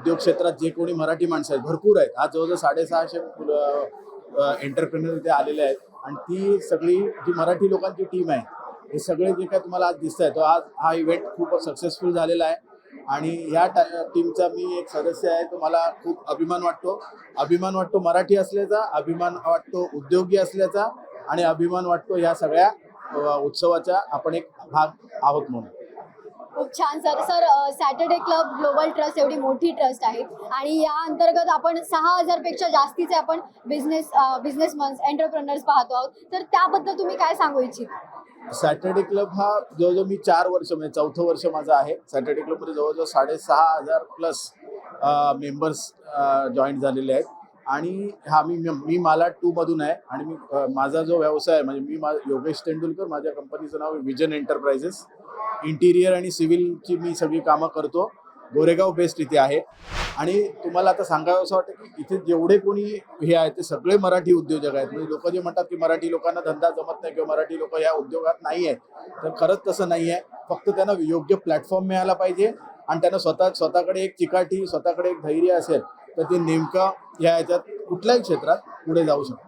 उद्योग क्षेत्रात जे कोणी मराठी माणसं आहेत भरपूर आहेत. आज जवळजवळ 650 एंटरप्रेनर इथे आलेले आहेत आणि ती सगळी जी मराठी लोकांची टीम आहे, हे सगळे जे काय तुम्हाला आज दिसत आहे, तो आज हा इव्हेंट खूप सक्सेसफुल झालेला आहे आणि ह्या टीमचा मी एक सदस्य आहे. तो मला खूप अभिमान वाटतो मराठी असल्याचा, अभिमान वाटतो उद्योगी असल्याचा आणि अभिमान वाटतो ह्या सगळ्या उत्सवाचा आपण एक भाग आहोत म्हणून. खूप छान sir. Saturday club global trust एवढी मोठी ट्रस्ट आहे आणि या अंतर्गत आपण 6000 पेक्षा जास्तीचे आपण बिझनेसमन्स एंटरप्रेनर्स पाहतो आहोत. तर त्याबद्दल तुम्ही काय सांगू इच्छिता? सॅटर्डे क्लब हा जवळजवळ मी 4 वर्ष म्हणजे 4थं वर्ष माझं आहे. सॅटर्डे क्लबमध्ये जवळजवळ 6500 प्लस मेंबर्स जॉईन झालेले आहेत आणि हा मी मालाड 2 मधून आहे आणि माझा जो व्यवसाय आहे म्हणजे योगेश तेंडुलकर, माझ्या कंपनीचं नाव विजन एंटरप्राइजेस. इंटिरियर आणि सिव्हिलची मी सगळी कामं करतो. गोरेगाव बेस्ड इथे आहे आणि तुम्हाला आता सांगावं असं वाटतं की इथे जेवढे कोणी हे आहेत ते सगळे मराठी उद्योजक आहेत. म्हणजे लोक जे म्हणतात की मराठी लोकांना धंदा जमत नाही किंवा मराठी लोक या उद्योगात नाही आहेत, तर खरंच तसं नाही आहे. फक्त त्यांना योग्य प्लॅटफॉर्म मिळाला पाहिजे आणि त्यांना स्वतःकडे एक चिकाटी, स्वतःकडे एक धैर्य असेल तर ते नेमकं ह्याच्यात कुठल्याही क्षेत्रात पुढे जाऊ शकतात.